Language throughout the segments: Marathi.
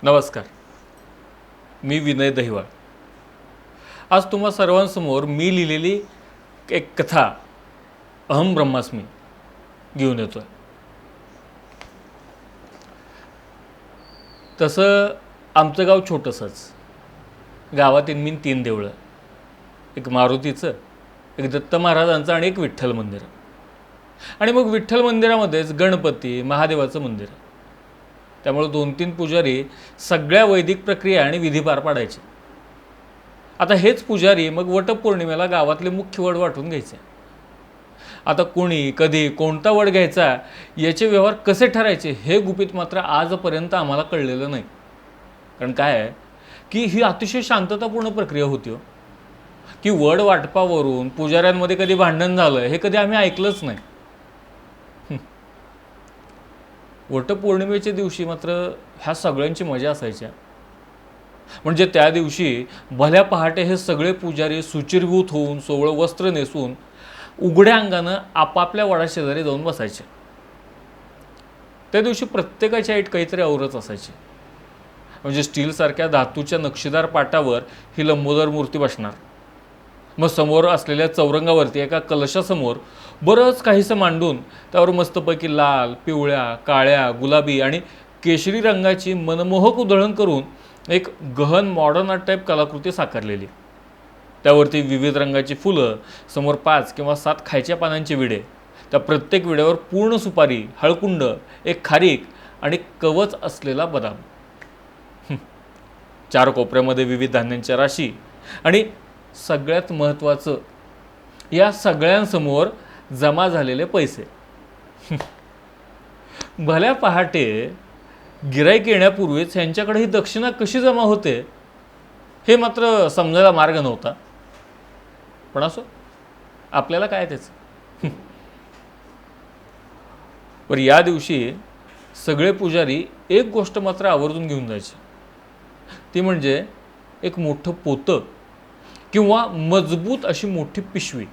नमस्कार, मी विनय दहिवाळ. आज तुम्हा सर्वांसमोर मी लिहिलेली एक कथा अहम ब्रह्मास्मी घेऊन येतो आहे. तसं आमचं गाव छोटंसंच. गावात इनमीन 3 देवळं, एक मारुतीचं, एक दत्त महाराजांचं आणि एक विठ्ठल मंदिर. आणि मग विठ्ठल मंदिरामध्येच गणपती महादेवाचं मंदिर. त्यामुळे 2-3 पुजारी सगळ्या वैदिक प्रक्रिया आणि विधी पार पाडायचे. आता हेच पुजारी मग वटपौर्णिमेला गावातले मुख्य वड वाटून घ्यायचे. आता कोणी कधी कोणता वड घ्यायचा याचे व्यवहार कसे ठरायचे हे गुपित मात्र आजपर्यंत आम्हाला कळलेलं नाही. कारण काय आहे की ही अतिशय शांततापूर्ण प्रक्रिया होती हो. की वड वाटपावरून पुजाऱ्यांमध्ये कधी भांडण झालं हे कधी आम्ही ऐकलंच नाही. वटपौर्णिमेच्या दिवशी मात्र ह्या सगळ्यांची मजा असायची. म्हणजे त्या दिवशी भल्या पहाटे हे सगळे पुजारी सुचिरभूत होऊन सोवळं वस्त्र नेसून उघड्या अंगानं आपापल्या वडाशेजारी जाऊन बसायचे. त्या दिवशी प्रत्येकाच्या ऐट काहीतरी औरच असायची. म्हणजे स्टीलसारख्या धातूच्या नक्षीदार पाटावर ही लंबोदर मूर्ती बसणार. मग समोर असलेल्या चौरंगावरती एका कलशासमोर बरंच काहीसं मांडून त्यावर मस्तपैकी लाल, पिवळ्या, काळ्या, गुलाबी आणि केशरी रंगाची मनमोहक उधळण करून एक गहन मॉडर्न आर्ट टाईप कलाकृती साकारलेली. त्यावरती विविध रंगाची फुलं, समोर 5 किंवा 7 खायच्या पानांचे विडे, त्या प्रत्येक विड्यावर पूर्ण सुपारी, हळकुंड, एक खारीक आणि कवच असलेला बदाम. 4 कोपऱ्यामध्ये विविध धान्यांच्या राशी आणि सगळ्यात महत्त्वाचं या सगळ्यांसमोर जमा झालेले पैसे. भल्या पहाटे गिराईक येण्यापूर्वीच ह्यांच्याकडे ही दक्षिणा कशी जमा होते हे मात्र समजायला मार्ग नव्हता. पण असो, आपल्याला काय त्याचं. पण या दिवशी सगळे पुजारी एक गोष्ट मात्र आवर्जून घेऊन जायचे. ती म्हणजे एक मोठं पोतं किंवा मजबूत अशी मोठी पिशवी.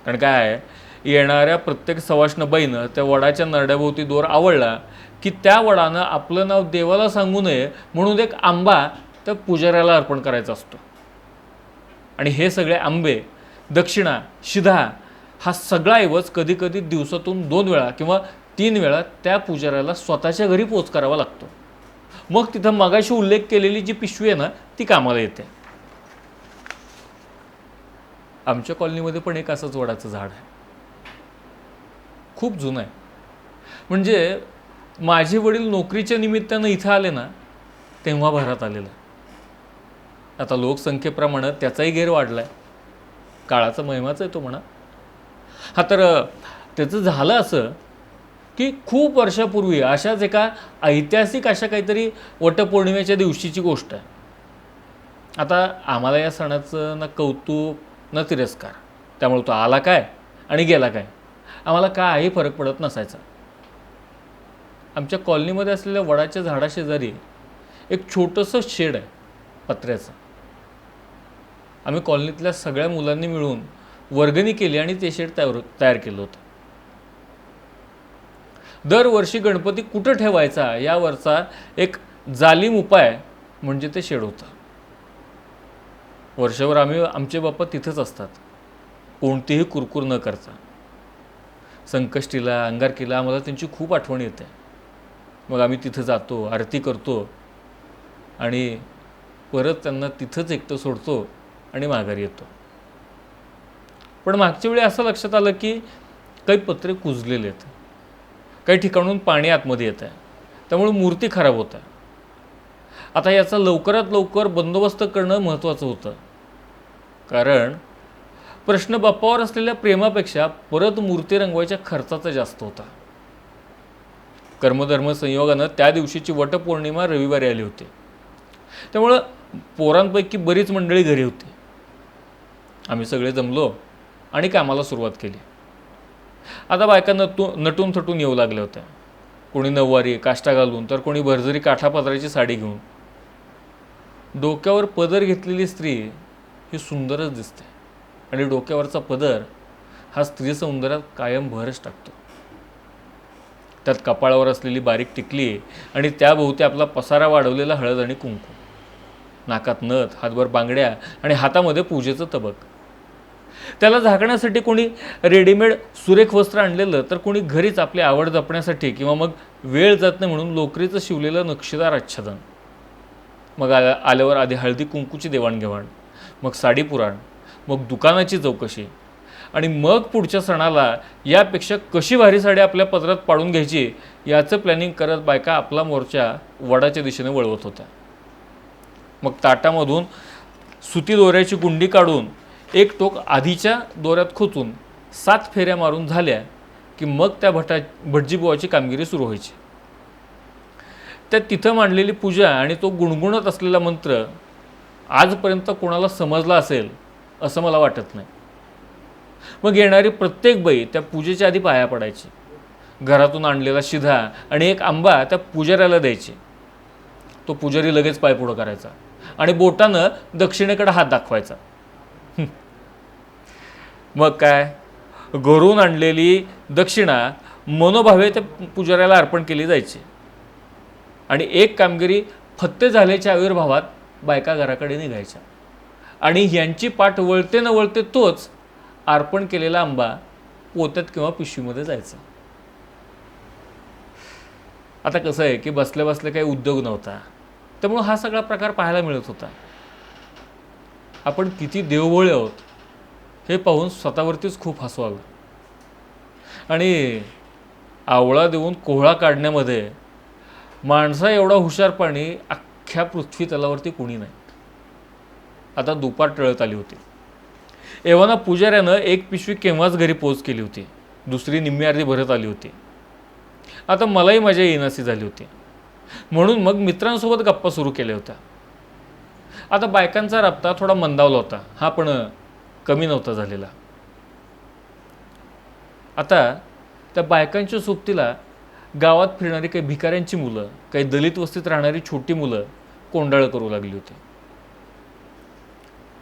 कारण काय आहे, येणाऱ्या प्रत्येक सवाष्णबाईनं त्या वडाच्या नरड्याभोवती दोर आवळला की त्या वडानं आपलं नाव देवाला सांगू नये म्हणून एक आंबा त्या पुजाऱ्याला अर्पण करायचा असतो. आणि हे सगळे आंबे, दक्षिणा, शिधा हा सगळा ऐवज कधी कधी दिवसातून 2 वेळा किंवा 3 वेळा त्या पुजाऱ्याला स्वतःच्या घरी पोच करावा लागतो. मग तिथं मगाशी उल्लेख केलेली जी पिशवी आहे ना ती कामाला येते. आमच्या कॉलनीमध्ये पण एक असंच वडाचं झाड आहे. खूप जुनं आहे. म्हणजे माझे वडील नोकरीच्या निमित्तानं इथं आले ना तेव्हा भरात आलेलं. आता लोकसंख्येप्रमाणे त्याचाही घेर वाढला आहे. काळाचा महिमाच आहे तो म्हणा. हा तर त्याचं झालं असं की खूप वर्षापूर्वी अशाच एका ऐतिहासिक अशा काहीतरी वटपौर्णिमेच्या दिवशीची गोष्ट आहे. आता आम्हाला या सणाचं ना कौतुक ना तिरस्कार. त्यामुळे तो आला काय आणि गेला काय आम्हाला काही फरक पडत नसायचा. आमच्या कॉलनीमध्ये असलेल्या वडाच्या झाडाशेजारी एक छोटंसं शेड आहे पत्र्याचं. आम्ही कॉलनीतल्या सगळ्या मुलांनी मिळून वर्गणी केली आणि ते शेड तयार केलं होतं. दरवर्षी गणपती कुठं ठेवायचा यावरचा एक जालीम उपाय म्हणजे ते शेड होतं. वर्षभर आमचे बाप्पा तिथंच असतात, कोणतीही कुरकुर न करता. संकष्टीला, अंगारकीला आम्हाला त्यांची खूप आठवण येते. मग आम्ही तिथं जातो, आरती करतो आणि परत त्यांना तिथंच एकटं सोडतो आणि माघारी येतो. पण मागच्या वेळी असं लक्षात आलं की काही पत्रे कुजलेले आहेत, काही ठिकाणून पाणी आतमध्ये येत आहे, त्यामुळे मूर्ती खराब होत आहे. आता याचा लवकरात लवकर बंदोबस्त करणं महत्त्वाचं होतं. कारण प्रश्न बाप्पावर असलेल्या प्रेमापेक्षा परत मूर्ती रंगवायच्या खर्चाचा जास्त होता. कर्मधर्म संयोगानं त्या दिवशीची वटपौर्णिमा रविवारी आली होती. त्यामुळं पोरांपैकी बरीच मंडळी घरी होती. आम्ही सगळे जमलो आणि कामाला सुरुवात केली. आता बायका नटून थटून येऊ लागल्या होत्या. कोणी नऊवारी काष्टा घालून तर कोणी भरजरी काठापदराची साडी घेऊन. डोक्यावर पदर घेतलेली स्त्री ही सुंदरच दिसते आणि डोक्यावरचा पदर हा स्त्री सौंदर्यात कायम भरच टाकतो. त्यात कपाळावर असलेली बारीक टिकली आणि त्याभोवती आपला पसारा वाढवलेला हळद आणि कुंकू, नाकात नथ, हातभर बांगड्या आणि हातामध्ये पूजेचं तबक. त्याला झाकण्यासाठी कोणी रेडीमेड सुरेख वस्त्र आणलेलं, तर कोणी घरीच आपली आवड जपण्यासाठी किंवा मग वेळ जात नाही म्हणून लोकरीचं शिवलेलं नक्षीदार आच्छादन. मग आल्यावर आधी हळदी कुंकूची देवाणघेवाण, मग साडी पुराण, मग दुकानाची चौकशी आणि मग पुढच्या सणाला यापेक्षा कशी भारी साडी आपल्या पदरात पाडून घ्यायची याचं प्लॅनिंग करत बायका आपला मोर्चा वडाच्या दिशेने वळवत होत्या. मग ताटामधून सुती दोऱ्याची गुंडी काढून एक टोक आधीच्या दोऱ्यात खोचून 7 फेऱ्या मारून झाल्या की मग त्या भटजीबुवाची कामगिरी सुरू व्हायची. त्या तिथं मांडलेली पूजा आणि तो गुणगुणत असलेला मंत्र आजपर्यंत कोणाला समजला असेल असं मला वाटत नाही. मग येणारी प्रत्येक बाई त्या पूजेच्या आधी पाया पडायची. घरातून आणलेला शिधा आणि एक आंबा त्या पुजाऱ्याला द्यायचे. तो पुजारी लगेच पाय पुढं करायचा आणि बोटानं दक्षिणेकडे हात दाखवायचा. मग काय, घरून आणलेली दक्षिणा मनोभावे त्या पुजाऱ्याला अर्पण केली जायची आणि एक कामगिरी फत्ते झाल्याच्या आविर्भावात बायका घराकडे निघायच्या आणि यांची पाठ वळते न वळते तोच अर्पण केलेला आंबा पोत्यात किंवा पिशवीमध्ये जायचा. आता कसं आहे की बसल्या बसल्या काही उद्योग नव्हता, त्यामुळे हा सगळा प्रकार पाहायला मिळत होता. आपण किती देवभोळे आहोत हे पाहून स्वतःवरतीच खूप हसू आलं. आणि आवळा देऊन कोहळा काढण्यामध्ये माणसा एवढा हुशारपणी अख्ख्या पृथ्वी तलावरती कोणी नाही. आता दुपार टळत आली होती. एव्हाना पुजाऱ्यानं एक पिशवी केव्हाच घरी पोच केली होती, दुसरी निम्मी अर्धी भरत आली होती. आता मलाही मजा येईनासी झाली होती, म्हणून मग मित्रांसोबत गप्पा सुरू केल्या होत्या. आता बायकांचा रबता थोडा मंदावला होता, हा पण कमी नव्हता झालेला. आता त्या बायकांच्या सोबतीला गावात फिरणारी काही भिकाऱ्यांची मुलं, काही दलित वस्तीत राहणारी छोटी मुलं कोंडाळं करू लागली होती.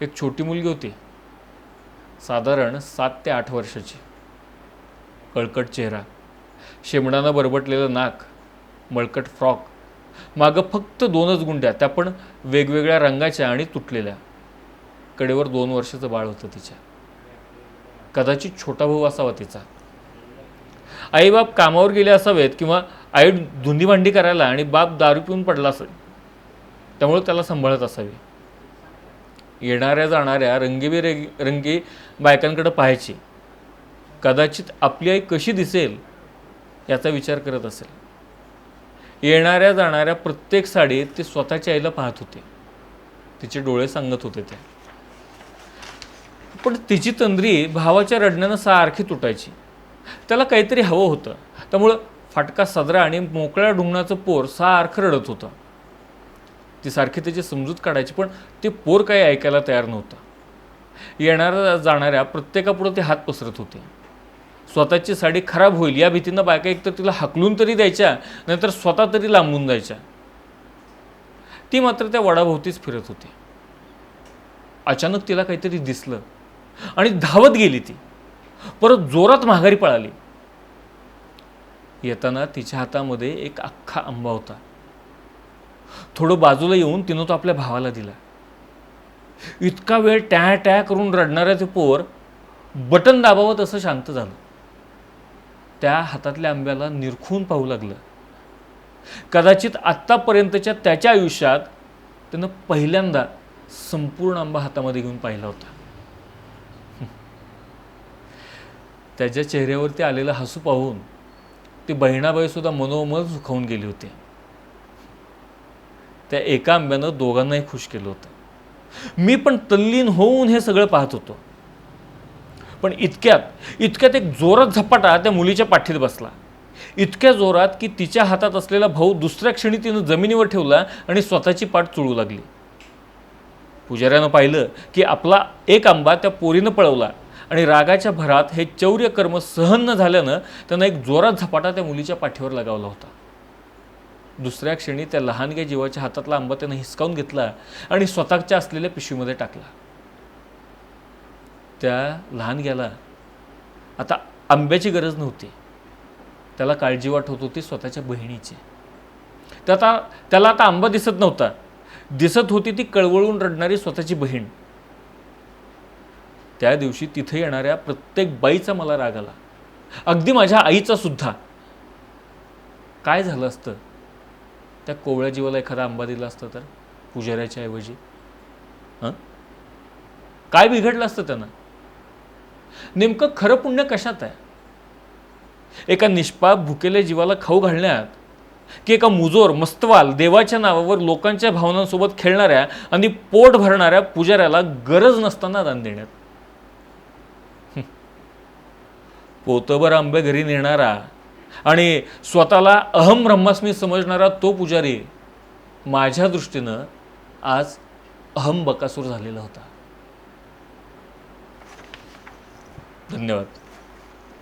एक छोटी मुलगी होती, साधारण 7 ते 8 वर्षाची. कळकट चेहरा, शेमडानं बरबटलेलं नाक, मळकट फ्रॉक, मागं फक्त 2च गुंड्या, त्या पण वेगवेगळ्या रंगाच्या आणि तुटलेल्या. कडेवर 2 वर्षाचं बाळ होतं तिच्या. कदाचित छोटा भाऊ असावा तिचा. आईबाप कामावर गेले असावेत किंवा आई धुंदी भांडी करायला आणि बाप दारू पिऊन पडला असेल, त्यामुळे त्याला सांभाळत असावी. येणाऱ्या जाणाऱ्या रंगी बायकांकडे पाहायची. कदाचित आपली आई कशी दिसेल याचा विचार करत असेल. येणाऱ्या जाणाऱ्या प्रत्येक साडीत ते स्वतःच्या आईला पाहत होते. तिचे डोळे सांगत होते ते. पण तिची तंद्री भावाच्या रडण्यानं सारखी तुटायची. त्याला काहीतरी हवं होतं, त्यामुळं फाटका सदरा आणि मोकळ्या ढुंगणाचं पोर सारखं रडत होतं. ती सारखी त्याची समजूत काढायची, पण ते पोर काही ऐकायला तयार नव्हतं. येणाऱ्या जाणाऱ्या प्रत्येकापुढं ते हात पसरत होते. स्वतःची साडी खराब होईल या भीतीनं बायका एकतर तिला हाकलून तरी द्यायच्या, नाहीतर स्वतः तरी लांबून जायच्या. ती मात्र त्या वडाभोवतीच फिरत होती. अचानक तिला काहीतरी दिसलं आणि धावत गेली. ती परत जोरात माघारी पळाली. येताना तिच्या हातामध्ये एक अख्खा आंबा होता. थोडं बाजूला येऊन तिनं तो आपल्या भावाला दिला. इतका वेळ टॅ टॅ करून रडणाऱ्या ते पोर बटन दाबावं तसं शांत झालं. त्या हातातल्या आंब्याला निरखून पाहू लागलं. कदाचित आत्तापर्यंतच्या त्याच्या आयुष्यात त्यानं पहिल्यांदा संपूर्ण आंबा हातामध्ये घेऊन पाहिला होता. त्याच्या चेहऱ्यावरती आलेलं हसू पाहून ती बहिणाबाई सुद्धा मनोमन सुखावून गेली होती. त्या एका आंब्यानं दोघांनाही खुश केलं होतं. मी पण तल्लीन होऊन हे सगळं पाहत होतो. पण इतक्यात एक जोरात झपाटा त्या मुलीच्या पाठीत बसला. इतक्या जोरात की तिच्या हातात असलेला भाऊ दुसऱ्या क्षणी तिनं जमिनीवर ठेवला आणि स्वतःची पाठ चुळू लागली. पुजाऱ्यानं पाहिलं की आपला एक आंबा त्या पोरीनं पळवला आणि रागाच्या भरात हे चौर्य कर्म सहन न झाल्यानं त्यानं एक जोरात झपाटा त्या मुलीच्या पाठीवर लगावला होता. दुसऱ्या क्षणी त्या लहानग्या जीवाच्या हातातला आंबा त्यानं हिसकावून घेतला आणि स्वतःच्या असलेल्या पिशवीमध्ये टाकला. त्या लहानग्याला आता आंब्याची गरज नव्हती, त्याला काळजी वाटत होती स्वतःच्या बहिणीची. त्याला आता आंबा दिसत नव्हता, दिसत होती ती कळवळून रडणारी स्वतःची बहीण. त्या दिवशी तिथे येणाऱ्या प्रत्येक बाईचा मला राग आला, अगदी माझ्या आईचा सुद्धा. काय झालं असतं त्या कोवळ्या जीवाला एखादा आंबा दिला असता तर पुजाऱ्याच्या ऐवजी? काय बिघडलं असतं त्यांना? नेमकं खरं पुण्य कशात आहे? एका निष्पाप भुकेल्या जीवाला खाऊ घालण्यात, की एका मुजोर मस्तवाल देवाच्या नावावर लोकांच्या भावनांसोबत खेळणाऱ्या आणि पोट भरणाऱ्या पुजाऱ्याला गरज नसताना दान देण्यात? पोतभर आंबे घरी नेणारा आणि स्वतःला अहम ब्रह्मास्मी समजणारा तो पुजारी माझ्या दृष्टीनं आज अहम बकासूर झालेला होता. धन्यवाद.